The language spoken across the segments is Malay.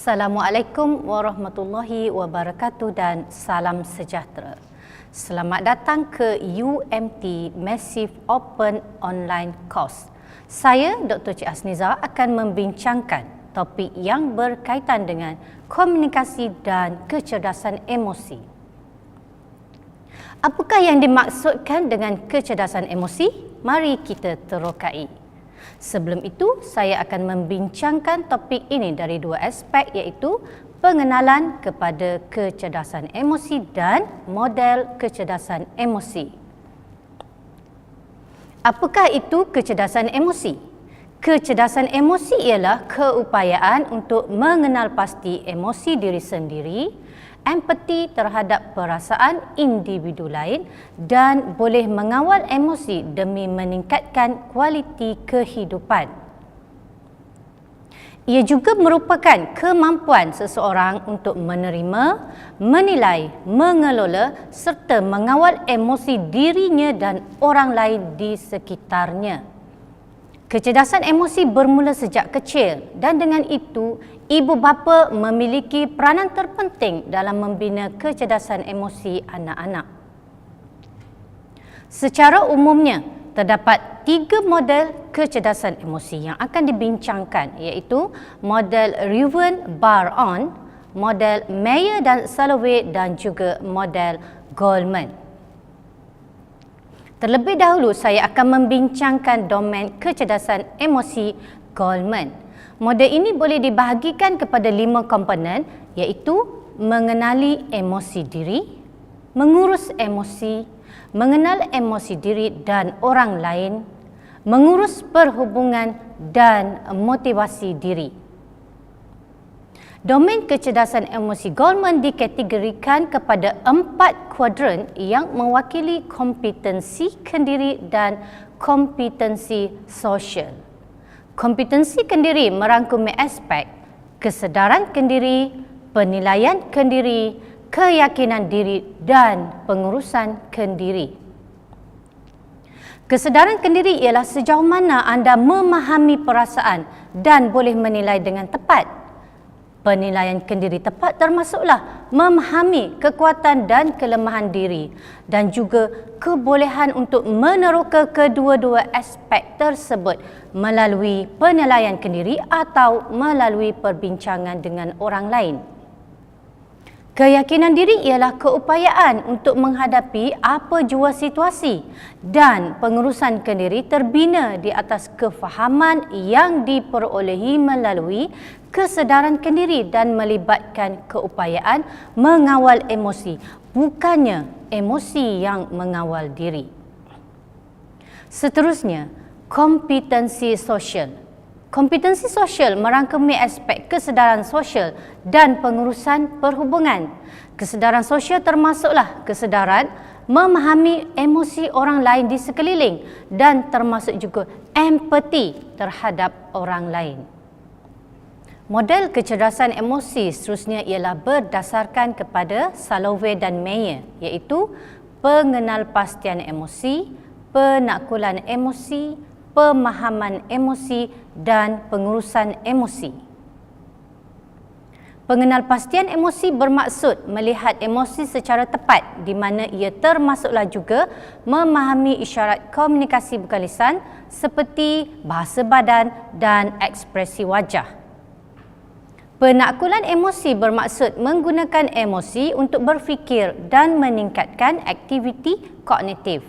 Assalamualaikum warahmatullahi wabarakatuh dan salam sejahtera. Selamat datang ke UMT Massive Open Online Course. Saya Dr. Cik Asniza akan membincangkan topik yang berkaitan dengan komunikasi dan kecerdasan emosi. Apakah yang dimaksudkan dengan kecerdasan emosi? Mari kita terokai. Sebelum itu, saya akan membincangkan topik ini dari dua aspek, iaitu pengenalan kepada kecerdasan emosi dan model kecerdasan emosi. Apakah itu kecerdasan emosi? Kecerdasan emosi ialah keupayaan untuk mengenal pasti emosi diri sendiri, empati terhadap perasaan individu lain dan boleh mengawal emosi demi meningkatkan kualiti kehidupan. Ia juga merupakan kemampuan seseorang untuk menerima, menilai, mengelola serta mengawal emosi dirinya dan orang lain di sekitarnya. Kecerdasan emosi bermula sejak kecil dan dengan itu, ibu bapa memiliki peranan terpenting dalam membina kecerdasan emosi anak-anak. Secara umumnya, terdapat 3 model kecerdasan emosi yang akan dibincangkan, iaitu model Reuven-Bar-On, model Meyer dan Salovey dan juga model Goleman. Terlebih dahulu, saya akan membincangkan domen kecerdasan emosi Goleman. Model ini boleh dibahagikan kepada 5 komponen, iaitu mengenali emosi diri, mengurus emosi, mengenal emosi diri dan orang lain, mengurus perhubungan dan motivasi diri. Domen kecerdasan emosi Goleman dikategorikan kepada 4 kuadran yang mewakili kompetensi kendiri dan kompetensi sosial. Kompetensi kendiri merangkumi aspek kesedaran kendiri, penilaian kendiri, keyakinan diri dan pengurusan kendiri. Kesedaran kendiri ialah sejauh mana anda memahami perasaan dan boleh menilai dengan tepat. Penilaian kendiri tepat termasuklah memahami kekuatan dan kelemahan diri dan juga kebolehan untuk meneroka kedua-dua aspek tersebut melalui penilaian kendiri atau melalui perbincangan dengan orang lain. Keyakinan diri ialah keupayaan untuk menghadapi apa jua situasi dan pengurusan kendiri terbina di atas kefahaman yang diperolehi melalui kesedaran kendiri dan melibatkan keupayaan mengawal emosi, bukannya emosi yang mengawal diri. Seterusnya, kompetensi sosial. Kompetensi sosial merangkumi aspek kesedaran sosial dan pengurusan perhubungan. Kesedaran sosial termasuklah kesedaran memahami emosi orang lain di sekeliling dan termasuk juga empati terhadap orang lain. Model kecerdasan emosi seterusnya ialah berdasarkan kepada Salovey dan Meyer, iaitu pengenalpastian emosi, penaklukan emosi, pemahaman emosi dan pengurusan emosi. Pengenalpastian emosi bermaksud melihat emosi secara tepat di mana ia termasuklah juga memahami isyarat komunikasi bukan lisan seperti bahasa badan dan ekspresi wajah. Penaklukan emosi bermaksud menggunakan emosi untuk berfikir dan meningkatkan aktiviti kognitif.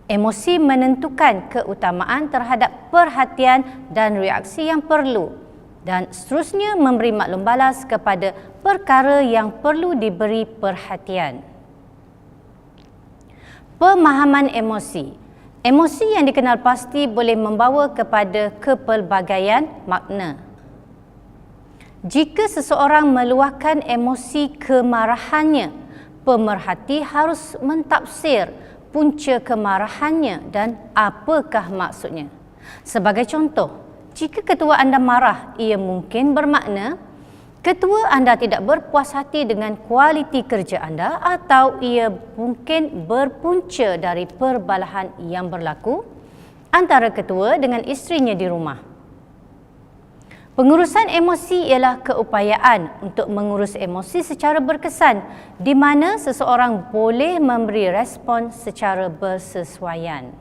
Emosi menentukan keutamaan terhadap perhatian dan reaksi yang perlu dan seterusnya memberi maklum balas kepada perkara yang perlu diberi perhatian. Pemahaman emosi. Emosi yang dikenal pasti boleh membawa kepada kepelbagaian makna. Jika seseorang meluahkan emosi kemarahannya, pemerhati harus mentafsir punca kemarahannya dan apakah maksudnya. Sebagai contoh, jika ketua anda marah, ia mungkin bermakna ketua anda tidak berpuas hati dengan kualiti kerja anda atau ia mungkin berpunca dari perbalahan yang berlaku antara ketua dengan isterinya di rumah. Pengurusan emosi ialah keupayaan untuk mengurus emosi secara berkesan di mana seseorang boleh memberi respon secara bersesuaian.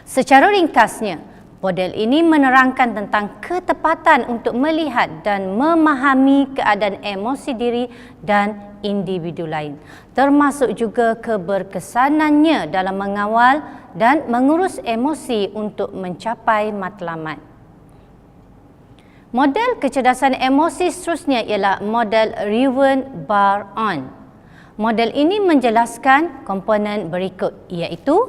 Secara ringkasnya, model ini menerangkan tentang ketepatan untuk melihat dan memahami keadaan emosi diri dan individu lain, termasuk juga keberkesanannya dalam mengawal dan mengurus emosi untuk mencapai matlamat. Model kecerdasan emosi seterusnya ialah model Reven-Bar-On. Model ini menjelaskan komponen berikut, iaitu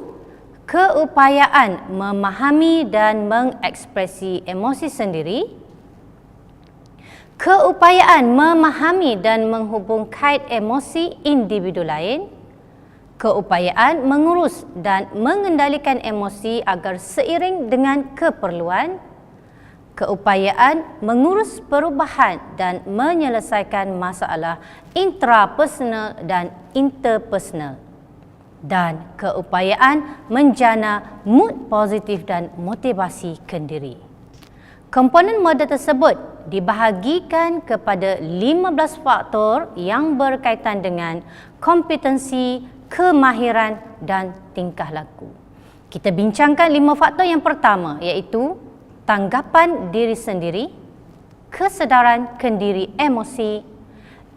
keupayaan memahami dan mengekspresi emosi sendiri, keupayaan memahami dan menghubungkait emosi individu lain, keupayaan mengurus dan mengendalikan emosi agar seiring dengan keperluan, keupayaan mengurus perubahan dan menyelesaikan masalah intrapersonal dan interpersonal, dan keupayaan menjana mood positif dan motivasi kendiri. Komponen model tersebut dibahagikan kepada 15 faktor yang berkaitan dengan kompetensi, kemahiran dan tingkah laku. Kita bincangkan 5 faktor yang pertama, iaitu tanggapan diri sendiri, kesedaran kendiri emosi,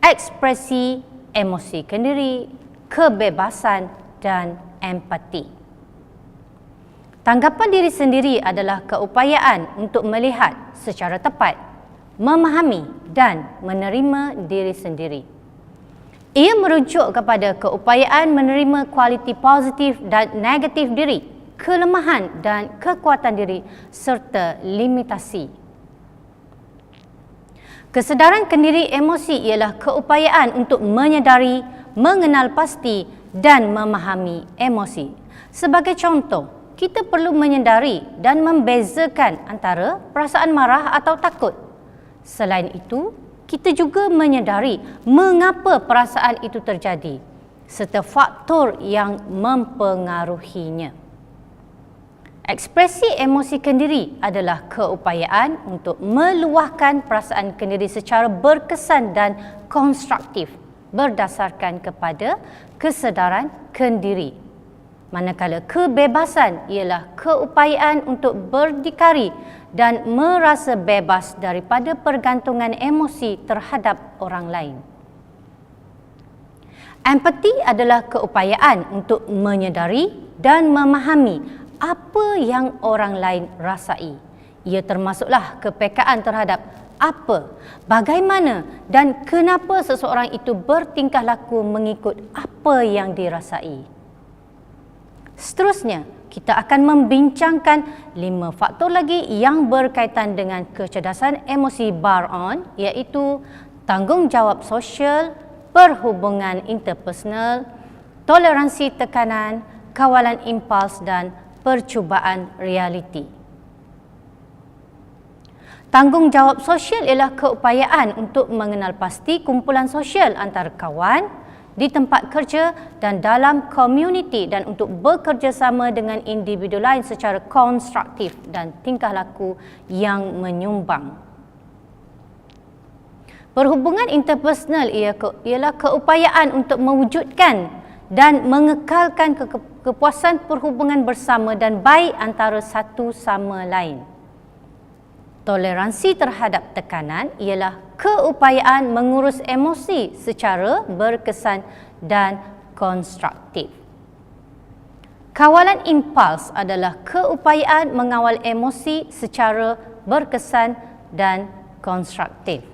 ekspresi emosi kendiri, kebebasan dan empati. Tanggapan diri sendiri adalah keupayaan untuk melihat secara tepat, memahami dan menerima diri sendiri. Ia merujuk kepada keupayaan menerima kualiti positif dan negatif diri, kelemahan dan kekuatan diri serta limitasi. Kesedaran kendiri emosi ialah keupayaan untuk menyedari, mengenal pasti dan memahami emosi. Sebagai contoh, kita perlu menyedari dan membezakan antara perasaan marah atau takut. Selain itu, kita juga menyedari mengapa perasaan itu terjadi serta faktor yang mempengaruhinya. Ekspresi emosi kendiri adalah keupayaan untuk meluahkan perasaan kendiri secara berkesan dan konstruktif berdasarkan kepada kesedaran kendiri. Manakala kebebasan ialah keupayaan untuk berdikari dan merasa bebas daripada pergantungan emosi terhadap orang lain. Empati adalah keupayaan untuk menyedari dan memahami apa yang orang lain rasai. Ia termasuklah kepekaan terhadap apa, bagaimana dan kenapa seseorang itu bertingkah laku mengikut apa yang dirasai. Seterusnya, kita akan membincangkan 5 faktor lagi yang berkaitan dengan kecerdasan emosi Bar-On, iaitu tanggungjawab sosial, perhubungan interpersonal, toleransi tekanan, kawalan impuls dan percubaan realiti. Tanggungjawab sosial ialah keupayaan untuk mengenal pasti kumpulan sosial antara kawan, di tempat kerja dan dalam komuniti dan untuk bekerjasama dengan individu lain secara konstruktif dan tingkah laku yang menyumbang. Perhubungan interpersonal ialah keupayaan untuk mewujudkan dan mengekalkan kepuasan perhubungan bersama dan baik antara satu sama lain. Toleransi terhadap tekanan ialah keupayaan mengurus emosi secara berkesan dan konstruktif. Kawalan impuls adalah keupayaan mengawal emosi secara berkesan dan konstruktif.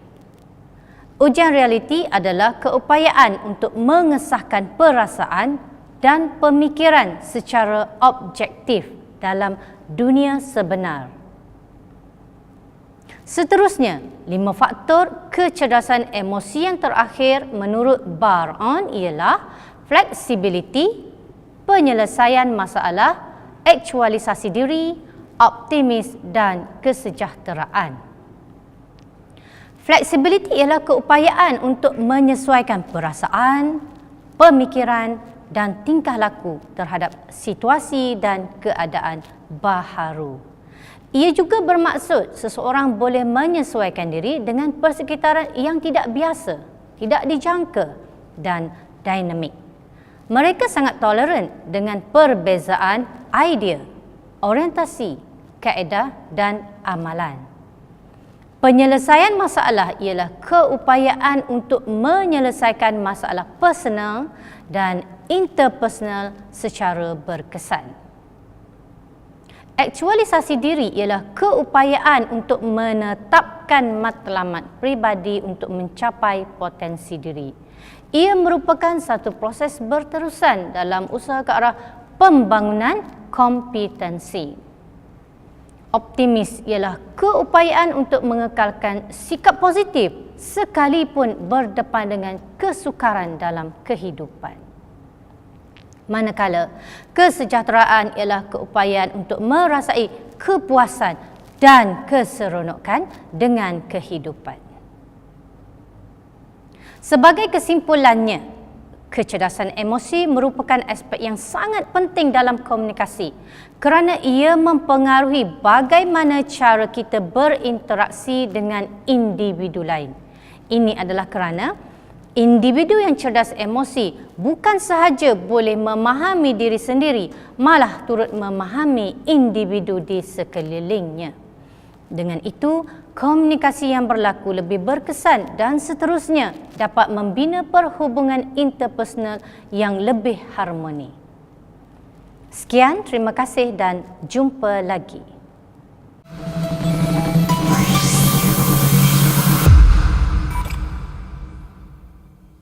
Ujian realiti adalah keupayaan untuk mengesahkan perasaan dan pemikiran secara objektif dalam dunia sebenar. Seterusnya, 5 faktor kecerdasan emosi yang terakhir menurut Bar-On ialah fleksibiliti, penyelesaian masalah, aktualisasi diri, optimis dan kesejahteraan. Fleksibiliti ialah keupayaan untuk menyesuaikan perasaan, pemikiran dan tingkah laku terhadap situasi dan keadaan baharu. Ia juga bermaksud seseorang boleh menyesuaikan diri dengan persekitaran yang tidak biasa, tidak dijangka dan dinamik. Mereka sangat toleran dengan perbezaan idea, orientasi, kaedah dan amalan. Penyelesaian masalah ialah keupayaan untuk menyelesaikan masalah personal dan interpersonal secara berkesan. Aktualisasi diri ialah keupayaan untuk menetapkan matlamat peribadi untuk mencapai potensi diri. Ia merupakan satu proses berterusan dalam usaha ke arah pembangunan kompetensi. Optimis ialah keupayaan untuk mengekalkan sikap positif sekalipun berdepan dengan kesukaran dalam kehidupan. Manakala kesejahteraan ialah keupayaan untuk merasai kepuasan dan keseronokan dengan kehidupan. Sebagai kesimpulannya, kecerdasan emosi merupakan aspek yang sangat penting dalam komunikasi kerana ia mempengaruhi bagaimana cara kita berinteraksi dengan individu lain. Ini adalah kerana individu yang cerdas emosi bukan sahaja boleh memahami diri sendiri, malah turut memahami individu di sekelilingnya. Dengan itu, komunikasi yang berlaku lebih berkesan dan seterusnya dapat membina perhubungan interpersonal yang lebih harmoni. Sekian, terima kasih dan jumpa lagi.